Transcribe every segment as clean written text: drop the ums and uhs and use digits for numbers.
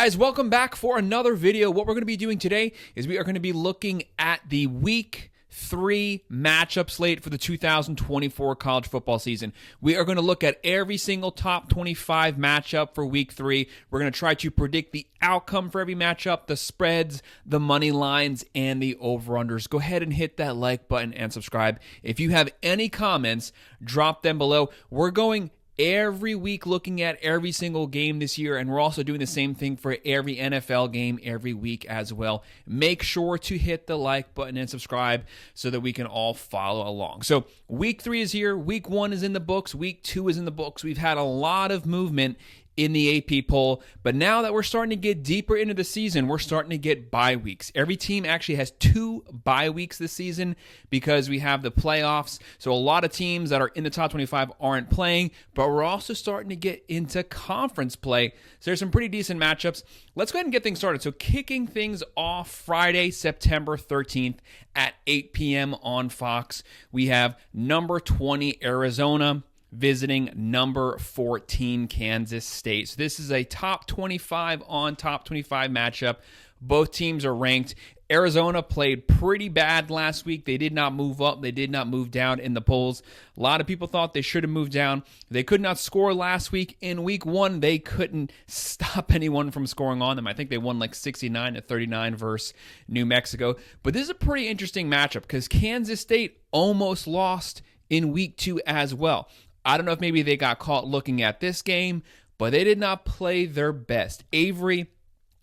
guys, welcome back for another video. What we're going to be doing today is we are going to be looking at the Week 3 matchup slate for the 2024 college football season. We are going to look at every single top 25 matchup for Week 3. We're going to try to predict the outcome for every matchup, the spreads, the money lines, and the over-unders. Go ahead and hit that like button and subscribe. If you have any comments, drop them below. We're going every week looking at every single game this year, and we're also doing the same thing for every NFL game every week as well. Make sure to hit the like button and subscribe so that we can all follow along. So Week 3 is here. Week 1 is in the books. Week 2 is in the books. We've had a lot of movement in the AP poll, but now that we're starting to get deeper into the season, we're starting to get bye weeks. Every team actually has 2 bye weeks this season because we have the playoffs. So a lot of teams that are in the top 25 aren't playing, but we're also starting to get into conference play. So there's some pretty decent matchups. Let's go ahead and get things started. So kicking things off Friday, September 13th at 8 p.m. on Fox, we have number 20 Arizona visiting number 14 Kansas State. So this is a top 25 on top 25 matchup. Both teams are ranked. Arizona played pretty bad last week. They did not move up. They did not move down in the polls. A lot of people thought they should have moved down. They could not score last week. In week 1, they couldn't stop anyone from scoring on them. I think they won like 69-39 versus New Mexico. But this is a pretty interesting matchup because Kansas State almost lost in week 2 as well. I don't know if maybe they got caught looking at this game, but they did not play their best. Avery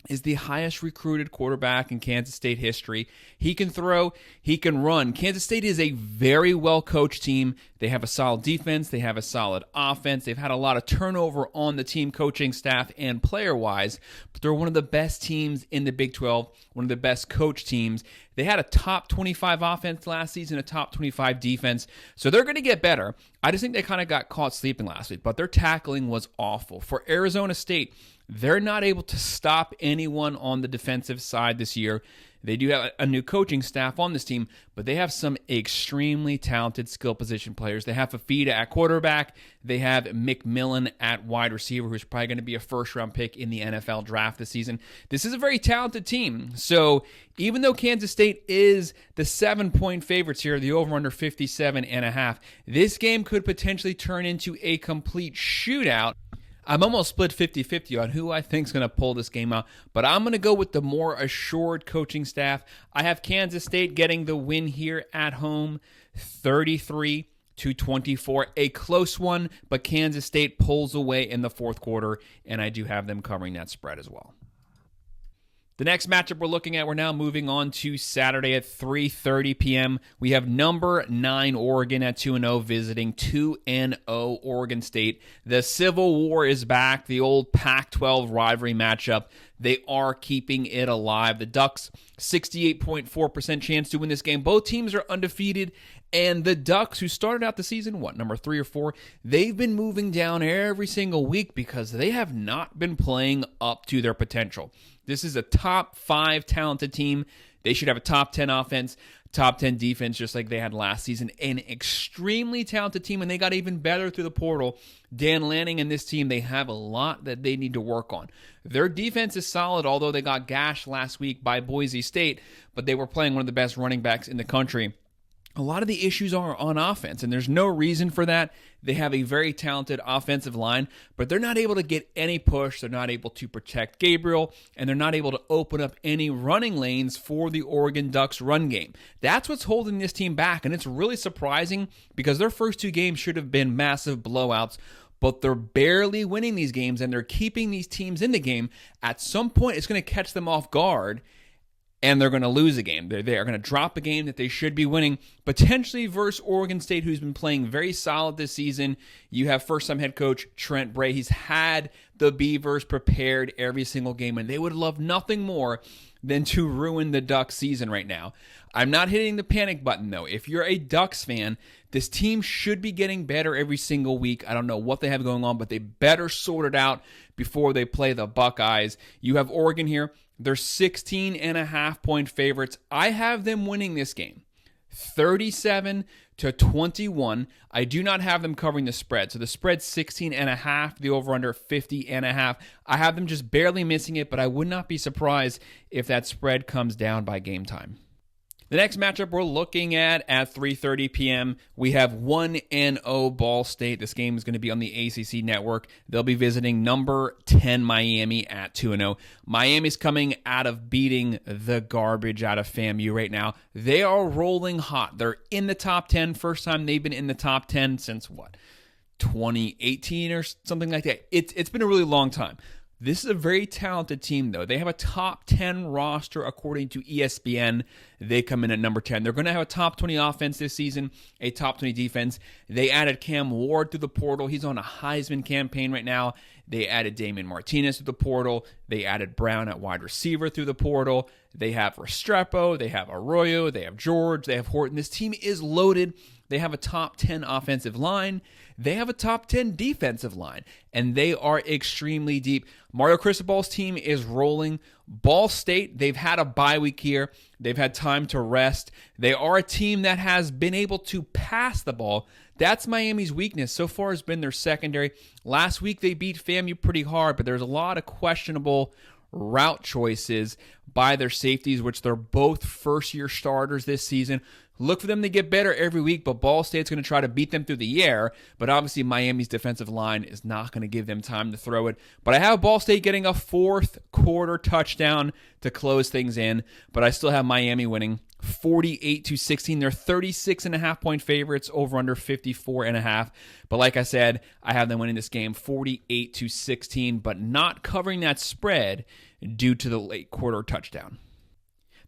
is the highest recruited quarterback in Kansas State history. He can throw, he can run. Kansas State is a very well-coached team. They have a solid defense. They have a solid offense. They've had a lot of turnover on the team coaching staff and player-wise, but they're one of the best teams in the Big 12, one of the best coached teams. They had a top 25 offense last season, a top 25 defense, so they're going to get better. I just think they kind of got caught sleeping last week, but their tackling was awful. For Arizona State, they're not able to stop anyone on the defensive side this year. They do have a new coaching staff on this team, but they have some extremely talented skill position players. They have Fafita at quarterback. They have McMillan at wide receiver, who's probably going to be a first-round pick in the NFL draft this season. This is a very talented team. So even though Kansas State is the 7-point favorites here, the over-under 57.5, this game could potentially turn into a complete shootout. I'm almost split 50-50 on who I think is going to pull this game out, but I'm going to go with the more assured coaching staff. I have Kansas State getting the win here at home, 33-24. A close one, but Kansas State pulls away in the fourth quarter, and I do have them covering that spread as well. The next matchup we're looking at, we're now moving on to Saturday at 3:30 p.m. We have number 9 Oregon at 2-0 visiting 2-0 Oregon State. The Civil War is back, the old Pac-12 rivalry matchup. They are keeping it alive. The Ducks, 68.4% chance to win this game. Both teams are undefeated, and the Ducks, who started out the season, number 3 or 4, they've been moving down every single week because they have not been playing up to their potential. This is a top 5 talented team. They should have a top 10 offense, top 10 defense, just like they had last season. An extremely talented team, and they got even better through the portal. Dan Lanning and this team, they have a lot that they need to work on. Their defense is solid, although they got gashed last week by Boise State, but they were playing one of the best running backs in the country. A lot of the issues are on offense, and there's no reason for that. They have a very talented offensive line, but they're not able to get any push. They're not able to protect Gabriel, and they're not able to open up any running lanes for the Oregon Ducks run game. That's what's holding this team back, and it's really surprising because their first 2 games should have been massive blowouts, but they're barely winning these games, and they're keeping these teams in the game. At some point, it's going to catch them off guard, and they're going to lose a game. They're going to drop a game that they should be winning, potentially versus Oregon State, who's been playing very solid this season. You have first-time head coach Trent Bray. He's had the Beavers prepared every single game, and they would love nothing more than to ruin the Ducks season right now. I'm not hitting the panic button, though. If you're a Ducks fan, this team should be getting better every single week. I don't know what they have going on, but they better sort it out before they play the Buckeyes. You have Oregon here. They're 16.5-point favorites. I have them winning this game, 37-21. I do not have them covering the spread. So the spread's 16.5, the over-under 50.5. I have them just barely missing it, but I would not be surprised if that spread comes down by game time. The next matchup we're looking at 3:30 p.m., we have 1-0 Ball State. This game is going to be on the ACC network. They'll be visiting number 10 Miami at 2-0. Miami's coming out of beating the garbage out of FAMU right now. They are rolling hot. They're in the top 10. First time they've been in the top 10 since, 2018 or something like that. It's been a really long time. This is a very talented team, though. They have a top 10 roster according to ESPN. They come in at number 10. They're going to have a top 20 offense this season, a top 20 defense. They added Cam Ward through the portal. He's on a Heisman campaign right now. They added Damon Martinez through the portal. They added Brown at wide receiver through the portal. They have Restrepo. They have Arroyo. They have George. They have Horton. This team is loaded. They have a top 10 offensive line. They have a top 10 defensive line, and they are extremely deep. Mario Cristobal's team is rolling. Ball State, they've had a bye week here. They've had time to rest. They are a team that has been able to pass the ball. That's Miami's weakness. So far has been their secondary. Last week they beat FAMU pretty hard, but there's a lot of questionable route choices by their safeties, which they're both first-year starters this season. Look for them to get better every week, but Ball State's going to try to beat them through the air. But obviously, Miami's defensive line is not going to give them time to throw it. But I have Ball State getting a fourth quarter touchdown to close things in. But I still have Miami winning 48-16. They're 36.5-point favorites, over under 54.5. But like I said, I have them winning this game 48-16, but not covering that spread due to the late quarter touchdown.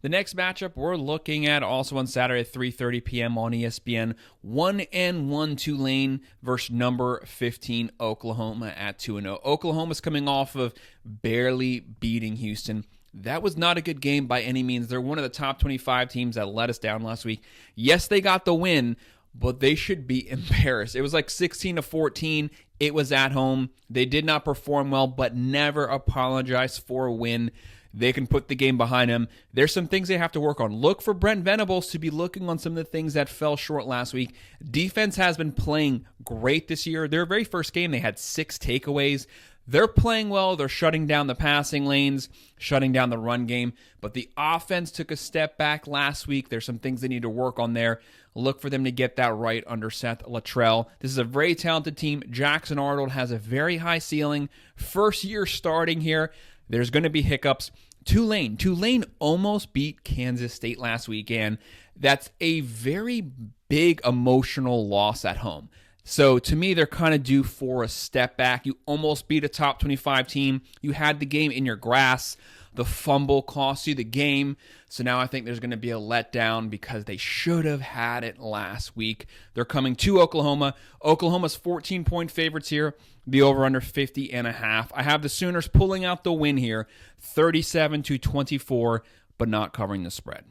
The next matchup we're looking at also on Saturday at 3:30 p.m. on ESPN, 1-1 Tulane versus number 15 Oklahoma at 2-0. Oklahoma's coming off of barely beating Houston. That was not a good game by any means. They're one of the top 25 teams that let us down last week. Yes, they got the win, but they should be embarrassed. It was like 16-14. It was at home. They did not perform well, but never apologize for a win. They can put the game behind them. There's some things they have to work on. Look for Brent Venables to be looking on some of the things that fell short last week. Defense has been playing great this year. Their very first game, they had 6 takeaways. They're playing well. They're shutting down the passing lanes, shutting down the run game. But the offense took a step back last week. There's some things they need to work on there. Look for them to get that right under Seth Luttrell. This is a very talented team. Jackson Arnold has a very high ceiling. First year starting here. There's going to be hiccups. Tulane almost beat Kansas State last weekend. That's a very big emotional loss at home. So to me, they're kind of due for a step back. You almost beat a top 25 team. You had the game in your grasp. The fumble cost you the game. So now I think there's going to be a letdown because they should have had it last week. They're coming to Oklahoma. Oklahoma's 14-point favorites here. The over-under 50.5. I have the Sooners pulling out the win here, 37-24, but not covering the spread.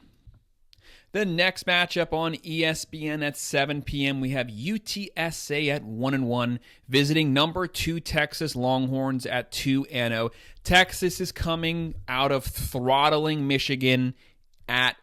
The next matchup on ESPN at 7 p.m., we have UTSA at 1-1, visiting number 2 Texas Longhorns at 2-0. Texas is coming out of throttling Michigan at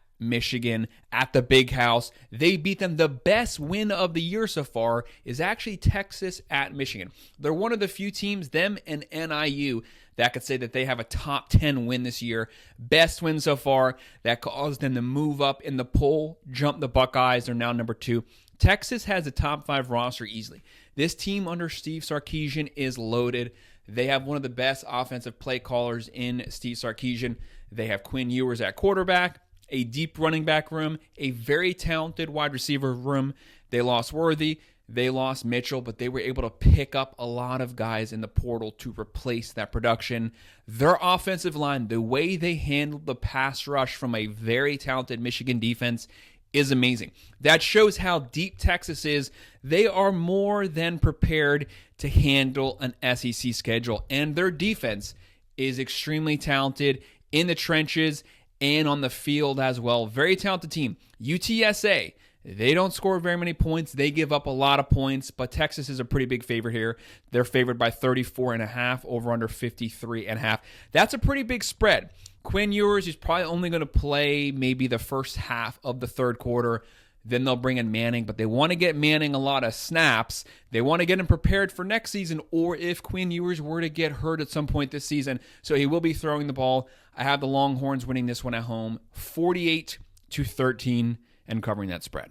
the Big House. They beat them. The best win of the year so far is actually Texas at Michigan. They're one of the few teams, them and NIU, that could say that they have a top 10 win this year. Best win so far that caused them to move up in the poll, jump the Buckeyes. They're now number 2. Texas has a top 5 roster easily. This team under Steve Sarkisian is loaded. They have one of the best offensive play callers in Steve Sarkisian. They have Quinn Ewers at quarterback, a deep running back room, a very talented wide receiver room. They lost Worthy. They lost Mitchell, but they were able to pick up a lot of guys in the portal to replace that production. Their offensive line, the way they handled the pass rush from a very talented Michigan defense is amazing. That shows how deep Texas is. They are more than prepared to handle an SEC schedule, and their defense is extremely talented in the trenches and on the field as well. Very talented team. UTSA, they don't score very many points. They give up a lot of points, but Texas is a pretty big favorite here. They're favored by 34.5, over under 53.5. That's a pretty big spread. Quinn Ewers is probably only going to play maybe the first half of the third quarter. Then they'll bring in Manning, but they want to get Manning a lot of snaps. They want to get him prepared for next season, or if Quinn Ewers were to get hurt at some point this season. So he will be throwing the ball. I have the Longhorns winning this one at home, 48-13, and covering that spread.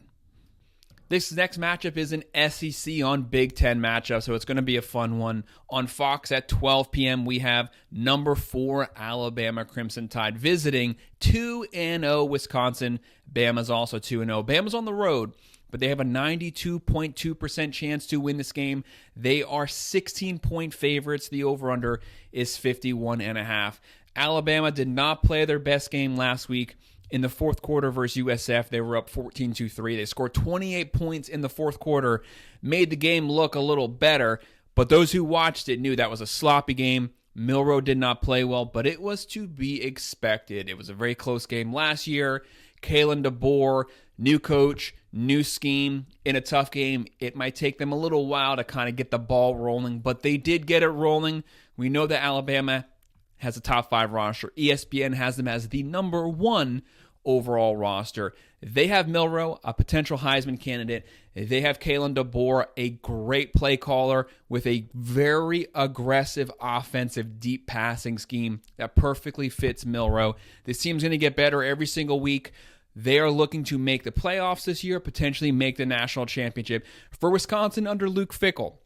This next matchup is an SEC on Big Ten matchup, so it's going to be a fun one. On Fox at 12 p.m., we have number 4 Alabama Crimson Tide visiting 2-0 Wisconsin. Bama's also 2-0. Bama's on the road, but they have a 92.2% chance to win this game. They are 16-point favorites. The over-under is 51.5. Alabama did not play their best game last week. In the fourth quarter versus USF, they were up 14-3. They scored 28 points in the fourth quarter, made the game look a little better, but those who watched it knew that was a sloppy game. Milroe did not play well, but it was to be expected. It was a very close game last year. Kalen DeBoer, new coach, new scheme. In a tough game, it might take them a little while to kind of get the ball rolling, but they did get it rolling. We know that Alabama has a top 5 roster. ESPN has them as the number 1 overall roster. They have Milroe, a potential Heisman candidate. They have Kalen DeBoer, a great play caller with a very aggressive offensive deep passing scheme that perfectly fits Milroe. This team's going to get better every single week. They are looking to make the playoffs this year, potentially make the national championship. For Wisconsin under Luke Fickell,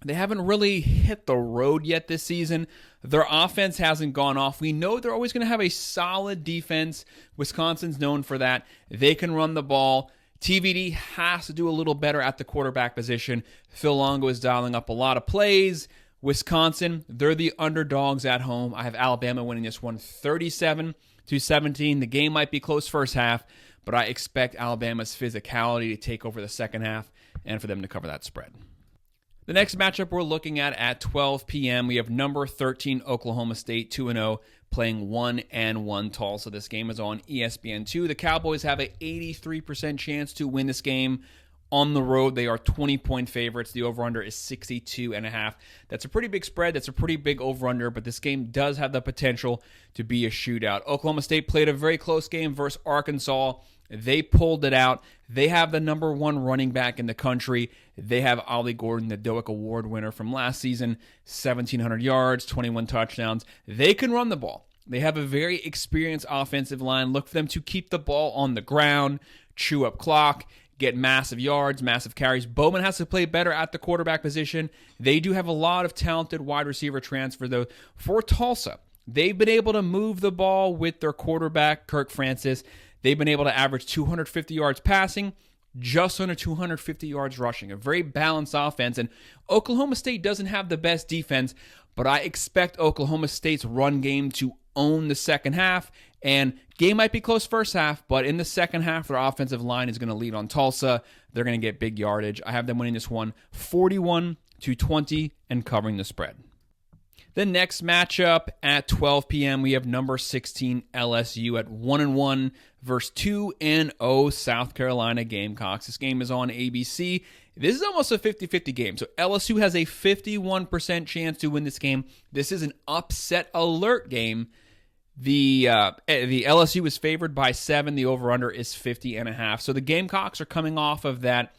they haven't really hit the road yet this season. Their offense hasn't gone off. We know they're always going to have a solid defense. Wisconsin's known for that. They can run the ball. TVD has to do a little better at the quarterback position. Phil Longo is dialing up a lot of plays. Wisconsin, they're the underdogs at home. I have Alabama winning this one 37-17. The game might be close first half, but I expect Alabama's physicality to take over the second half and for them to cover that spread. The next matchup we're looking at 12 p.m., we have number 13 Oklahoma State 2-0 playing 1-1 Tulsa. This game is on ESPN2. The Cowboys have an 83% chance to win this game. On the road, they are 20-point favorites. The over-under is 62.5. That's a pretty big spread. That's a pretty big over-under, but this game does have the potential to be a shootout. Oklahoma State played a very close game versus Arkansas. They pulled it out. They have the number 1 running back in the country. They have Ollie Gordon, the Doak Award winner from last season, 1,700 yards, 21 touchdowns. They can run the ball. They have a very experienced offensive line. Look for them to keep the ball on the ground, chew up clock, get massive yards, massive carries. Bowman has to play better at the quarterback position. They do have a lot of talented wide receiver transfer, though. For Tulsa, they've been able to move the ball with their quarterback, Kirk Francis. They've been able to average 250 yards passing, just under 250 yards rushing. A very balanced offense. And Oklahoma State doesn't have the best defense, but I expect Oklahoma State's run game to own the second half. And game might be close first half, but in the second half, their offensive line is going to lead on Tulsa. They're going to get big yardage. I have them winning this one 41-20 and covering the spread. The next matchup at 12 p.m., we have number 16 LSU at 1-1 versus 2-0 South Carolina Gamecocks. This game is on ABC. This is almost a 50-50 game. So LSU has a 51% chance to win this game. This is an upset alert game. The LSU is favored by 7. The over-under is 50.5. So the Gamecocks are coming off of that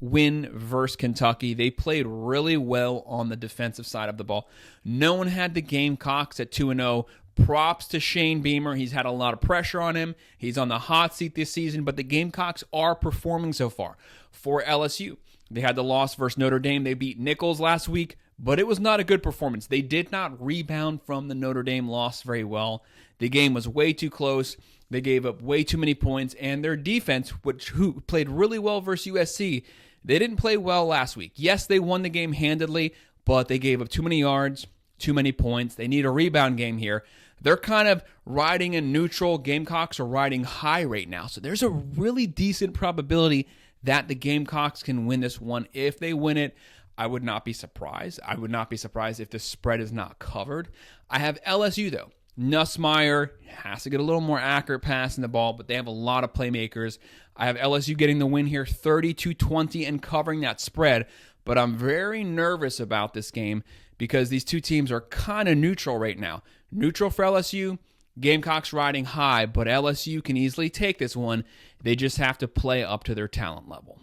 win versus Kentucky. They played really well on the defensive side of the ball. No one had the Gamecocks at 2-0. Props to Shane Beamer. He's had a lot of pressure on him. He's on the hot seat this season, but the Gamecocks are performing so far. For LSU, they had the loss versus Notre Dame. They beat Nichols last week, but it was not a good performance. They did not rebound from the Notre Dame loss very well. The game was way too close. They gave up way too many points, and their defense, who played really well versus USC, they didn't play well last week. Yes, they won the game handedly, but they gave up too many yards, too many points. They need a rebound game here. They're kind of riding in neutral. Gamecocks are riding high right now. So there's a really decent probability that the Gamecocks can win this one. If they win it, I would not be surprised. I would not be surprised if the spread is not covered. I have LSU, though. Nussmeier has to get a little more accurate passing the ball, but they have a lot of playmakers. I have LSU getting the win here, 32-20, and covering that spread. But I'm very nervous about this game because these two teams are kind of neutral right now. Neutral for LSU, Gamecocks riding high, but LSU can easily take this one. They just have to play up to their talent level.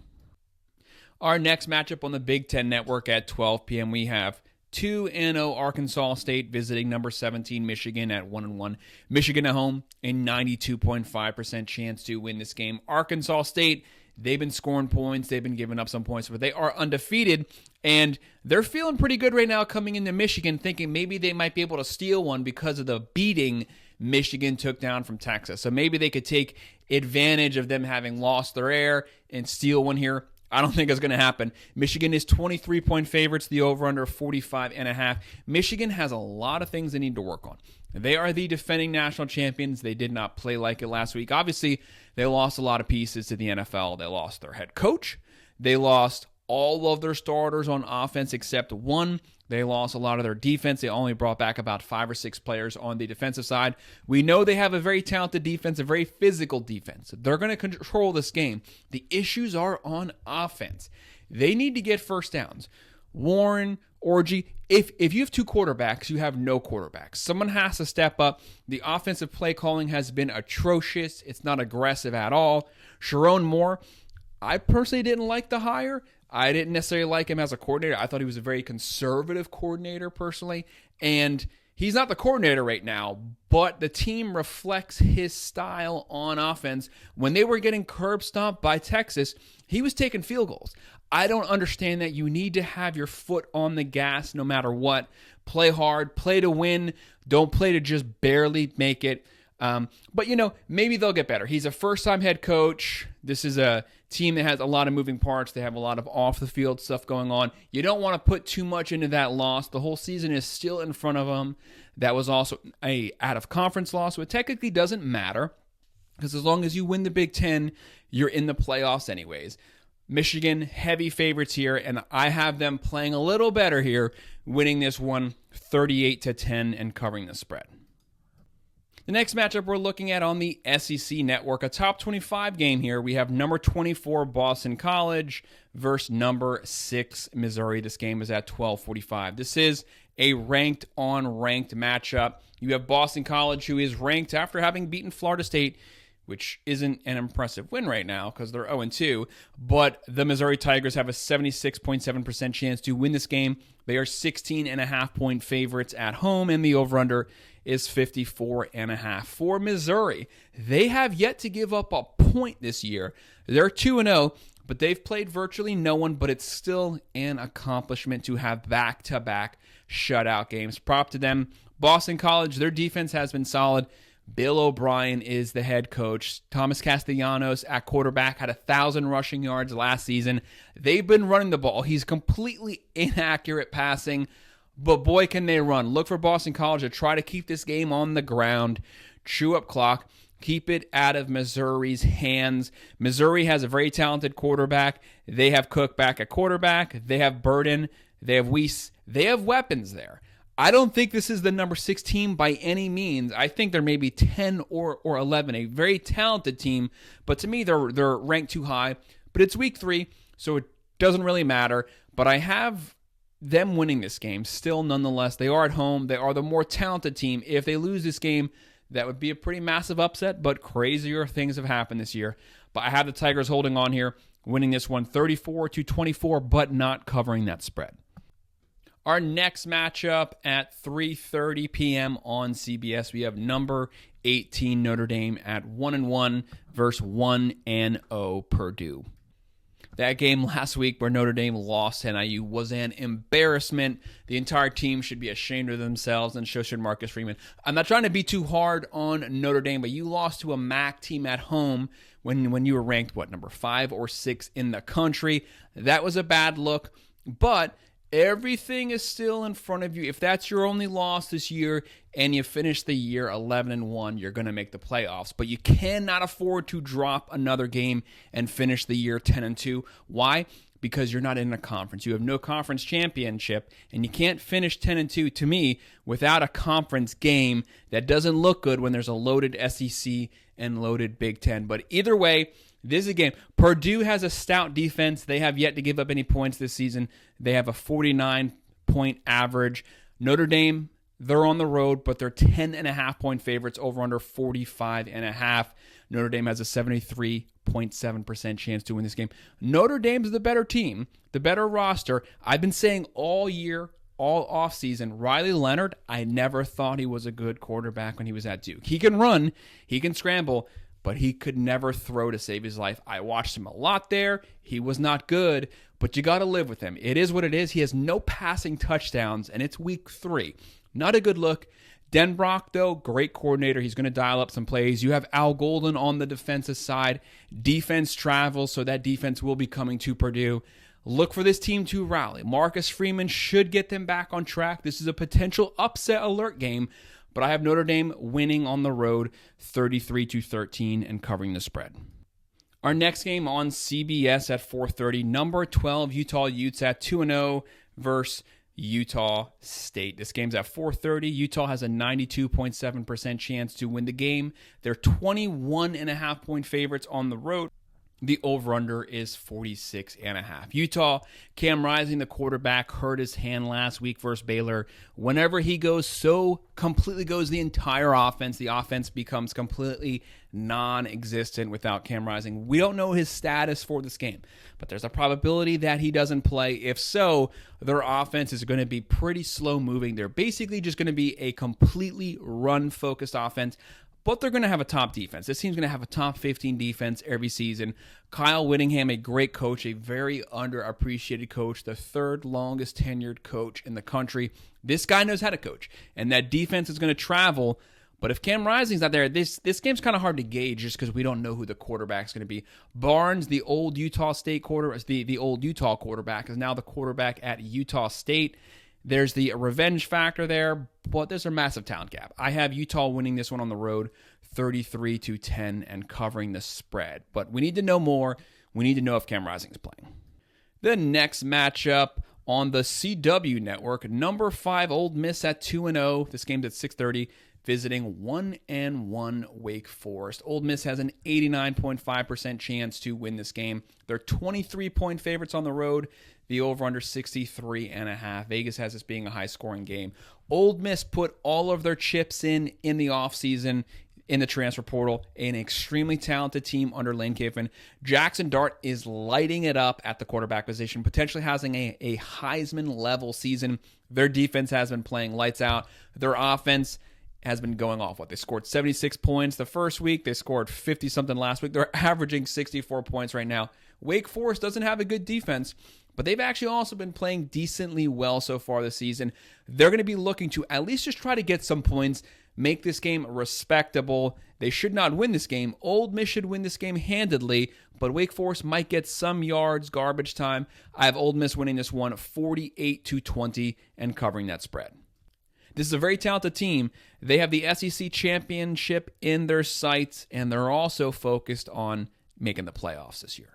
Our next matchup on the Big Ten Network at 12 p.m., we have 2-0 Arkansas State visiting number 17 Michigan at 1-1. Michigan at home, a 92.5% chance to win this game. Arkansas State, they've been scoring points. They've been giving up some points, but they are undefeated, and they're feeling pretty good right now coming into Michigan, thinking maybe they might be able to steal one because of the beating Michigan took down from Texas. So maybe they could take advantage of them having lost their air and steal one here. I don't think it's going to happen. Michigan is 23-point favorites, the over-under 45.5. Michigan has a lot of things they need to work on. They are the defending national champions. They did not play like it last week. Obviously, they lost a lot of pieces to the NFL. They lost their head coach. They lost all of their starters on offense except one. They lost a lot of their defense. They only brought back about 5 or 6 players on the defensive side. We know they have a very talented defense, a very physical defense. They're going to control this game. The issues are on offense. They need to get first downs. Warren, Orji, if you have 2 quarterbacks, you have no quarterbacks. Someone has to step up. The offensive play calling has been atrocious. It's not aggressive at all. Sharon Moore, I personally didn't like the hire. I didn't necessarily like him as a coordinator. I thought he was a very conservative coordinator personally, and he's not the coordinator right now, but the team reflects his style on offense. When they were getting curb stomped by Texas, he was taking field goals. I don't understand that. You need to have your foot on the gas no matter what. Play hard, play to win. Don't play to just barely make it. But, maybe they'll get better. He's a first-time head coach. This is a team that has a lot of moving parts. They have a lot of off-the-field stuff going on. You don't want to put too much into that loss. The whole season is still in front of them. That was also a out-of-conference loss, which technically doesn't matter because as long as you win the Big Ten, you're in the playoffs anyways. Michigan, heavy favorites here, and I have them playing a little better here, winning this one 38-10 and covering the spread. The next matchup we're looking at on the SEC Network, a top 25 game here. We have number 24 Boston College versus number 6 Missouri. This game is at 12:45. This is a ranked-on-ranked matchup. You have Boston College, who is ranked after having beaten Florida State, which isn't an impressive win right now because they're 0-2, but the Missouri Tigers have a 76.7% chance to win this game. They are 16.5-point favorites at home, and the over-under is 54.5 for Missouri. They have yet to give up a point this year. They're 2-0, but they've played virtually no one, but it's still an accomplishment to have back-to-back shutout games. Prop to them. Boston College, their defense has been solid. Bill O'Brien is the head coach. Thomas Castellanos at quarterback had 1,000 rushing yards last season. They've been running the ball. He's completely inaccurate passing, but boy, can they run. Look for Boston College to try to keep this game on the ground, chew up clock, keep it out of Missouri's hands. Missouri has a very talented quarterback. They have Cook back at quarterback. They have Burden. They have Weiss. They have weapons there. I don't think this is the number 6 team by any means. I think they're maybe 10 or 11, a very talented team. But to me, they're ranked too high. But it's week 3, so it doesn't really matter. But I have them winning this game still nonetheless. They are at home. They are the more talented team. If they lose this game, that would be a pretty massive upset. But crazier things have happened this year. But I have the Tigers holding on here, winning this one 34-24, but not covering that spread. Our next matchup at 3:30 p.m. on CBS, we have number 18 Notre Dame at 1-1 versus 1-0 Purdue. That game last week where Notre Dame lost to NIU was an embarrassment. The entire team should be ashamed of themselves, and so should Marcus Freeman. I'm not trying to be too hard on Notre Dame, but you lost to a MAC team at home when you were ranked, number 5 or 6 in the country. That was a bad look, but everything is still in front of you. If that's your only loss this year and you finish the year 11-1, you're going to make the playoffs. But you cannot afford to drop another game and finish the year 10-2. Why? Because you're not in a conference. You have no conference championship, and you can't finish 10-2, to me, without a conference game. That doesn't look good when there's a loaded SEC and loaded Big Ten. But either way, this is a game. Purdue has a stout defense. They have yet to give up any points this season. They have a 49-point average. Notre Dame They're on the road, but they're 10.5-point favorites over under 45.5. Notre Dame has a 73.7% chance to win this game. Notre Dame's the better team, the better roster. I've been saying all year, all offseason, Riley Leonard, I never thought he was a good quarterback when he was at Duke. He can run, he can scramble, but he could never throw to save his life. I watched him a lot there. He was not good, but you got to live with him. It is what it is. He has no passing touchdowns, and it's week 3. Not a good look. Denbrock, though, great coordinator. He's going to dial up some plays. You have Al Golden on the defensive side. Defense travels, so that defense will be coming to Purdue. Look for this team to rally. Marcus Freeman should get them back on track. This is a potential upset alert game, but I have Notre Dame winning on the road 33-13 and covering the spread. Our next game on CBS at 4:30, number 12 Utah Utes at 2-0 versus Utah State. This game's at 4:30. Utah has a 92.7% chance to win the game. They're 21.5-point favorites on the road. The over-under is 46.5. Utah, Cam Rising, the quarterback, hurt his hand last week versus Baylor. Whenever he goes, so completely goes the entire offense. The offense becomes completely non-existent without Cam Rising. We don't know his status for this game, but there's a probability that he doesn't play. If so, their offense is going to be pretty slow-moving. They're basically just going to be a completely run-focused offense. But they're going to have a top defense. This team's going to have a top 15 defense every season. Kyle Whittingham, a great coach, a very underappreciated coach, the third longest tenured coach in the country. This guy knows how to coach, and that defense is going to travel. But if Cam Rising's not there, this game's kind of hard to gauge just because we don't know who the quarterback's going to be. Barnes, the old Utah State quarterback, the old Utah quarterback, is now the quarterback at Utah State. There's the revenge factor there, but there's a massive talent gap. I have Utah winning this one on the road 33-10 and covering the spread. But we need to know more. We need to know if Cam Rising is playing. The next matchup on the CW network, number 5 Ole Miss at 2-0. This game's at 6:30, visiting 1-1 Wake Forest. Ole Miss has an 89.5% chance to win this game. They're 23-point favorites on the road. The over-under 63.5. Vegas has this being a high-scoring game. Ole Miss put all of their chips in the offseason in the transfer portal. An extremely talented team under Lane Kiffin. Jackson Dart is lighting it up at the quarterback position, potentially having a Heisman-level season. Their defense has been playing lights out. Their offense has been going off. They scored 76 points the first week. They scored 50-something last week. They're averaging 64 points right now. Wake Forest doesn't have a good defense, but they've actually also been playing decently well so far this season. They're going to be looking to at least just try to get some points, make this game respectable. They should not win this game. Ole Miss should win this game handedly, but Wake Forest might get some yards, garbage time. I have Ole Miss winning this one 48-20 and covering that spread. This is a very talented team. They have the SEC championship in their sights, and they're also focused on making the playoffs this year.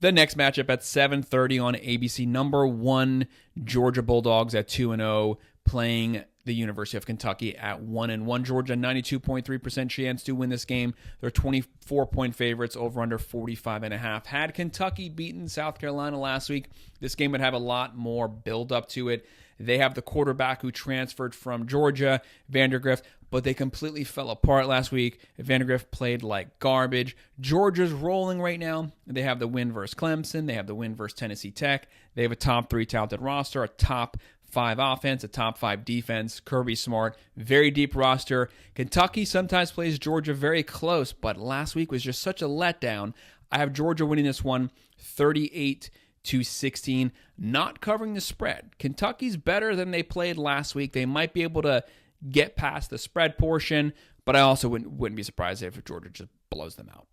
The next matchup at 7:30 on ABC, number 1 Georgia Bulldogs at 2-0 playing the University of Kentucky at 1-1. Georgia 92.3% chance to win this game. They're 24-point favorites over under 45.5. Had Kentucky beaten South Carolina last week, this game would have a lot more build up to it. They have the quarterback who transferred from Georgia, Vandergrift, but they completely fell apart last week. Vandergrift played like garbage. Georgia's rolling right now. They have the win versus Clemson. They have the win versus Tennessee Tech. They have a top 3 talented roster, a top 5 offense, a top 5 defense. Kirby Smart, very deep roster. Kentucky sometimes plays Georgia very close, but last week was just such a letdown. I have Georgia winning this one 38-16, not covering the spread. Kentucky's better than they played last week. They might be able to get past the spread portion, but I also wouldn't be surprised if Georgia just blows them out.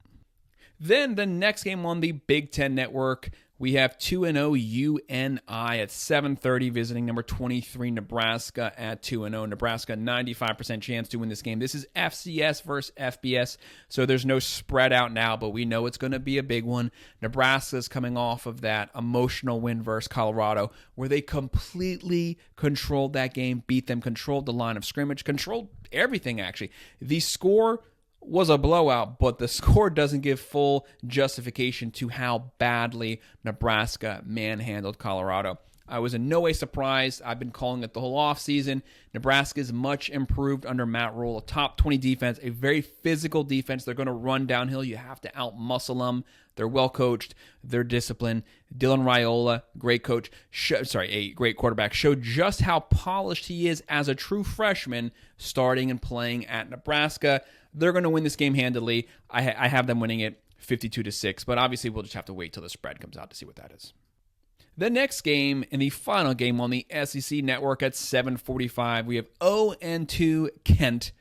Then the next game on the Big Ten Network, we have 2-0 UNI at 7:30 visiting number 23 Nebraska at 2-0. Nebraska 95% chance to win this game. This is FCS versus FBS, so there's no spread out now, but we know it's going to be a big one. Nebraska's coming off of that emotional win versus Colorado where they completely controlled that game, beat them, controlled the line of scrimmage, controlled everything actually. The score was a blowout, but the score doesn't give full justification to how badly Nebraska manhandled Colorado. I was in no way surprised. I've been calling it the whole offseason. Nebraska is much improved under Matt Rule, a top 20 defense, a very physical defense. They're going to run downhill. You have to out-muscle them. They're well coached. They're disciplined. Dylan Raiola, great coach, a great quarterback, showed just how polished he is as a true freshman starting and playing at Nebraska. They're going to win this game handily. I have them winning it 52-6, but obviously we'll just have to wait till the spread comes out to see what that is. The next game and the final game on the SEC Network at 7:45, we have 0-2 Kent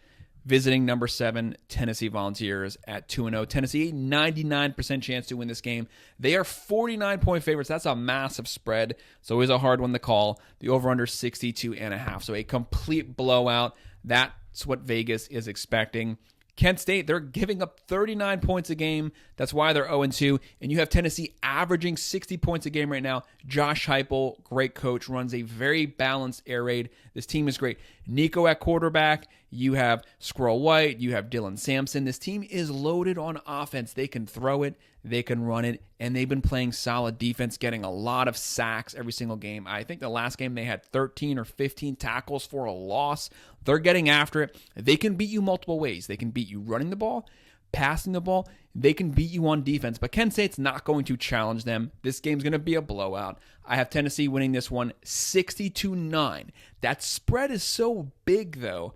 visiting number 7 Tennessee Volunteers at 2-0. Tennessee, 99% chance to win this game. They are 49-point favorites. That's a massive spread. It's always a hard one to call. The over-under 62.5. So a complete blowout. That's what Vegas is expecting. Kent State, they're giving up 39 points a game. That's why they're 0-2. And you have Tennessee averaging 60 points a game right now. Josh Heupel, great coach, runs a very balanced air raid. This team is great. Nico at quarterback. You have Squirrel White. You have Dylan Sampson. This team is loaded on offense. They can throw it. They can run it. And they've been playing solid defense, getting a lot of sacks every single game. I think the last game they had 13 or 15 tackles for a loss. They're getting after it. They can beat you multiple ways. They can beat you running the ball, passing the ball. They can beat you on defense. But Kent State's not going to challenge them. This game's going to be a blowout. I have Tennessee winning this one 60-9. That spread is so big, though.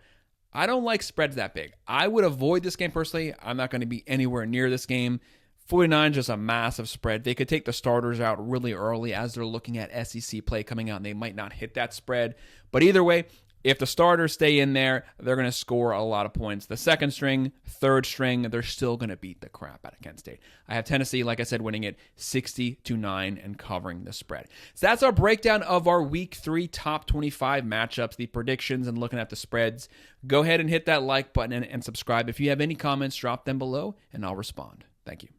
I don't like spreads that big. I would avoid this game personally. I'm not going to be anywhere near this game. 49 is just a massive spread. They could take the starters out really early as they're looking at SEC play coming out, and they might not hit that spread. But either way, if the starters stay in there, they're going to score a lot of points. The second string, third string, they're still going to beat the crap out of Kent State. I have Tennessee, like I said, winning it 60-9 and covering the spread. So that's our breakdown of our Week 3 top 25 matchups, the predictions, and looking at the spreads. Go ahead and hit that like button and subscribe. If you have any comments, drop them below, and I'll respond. Thank you.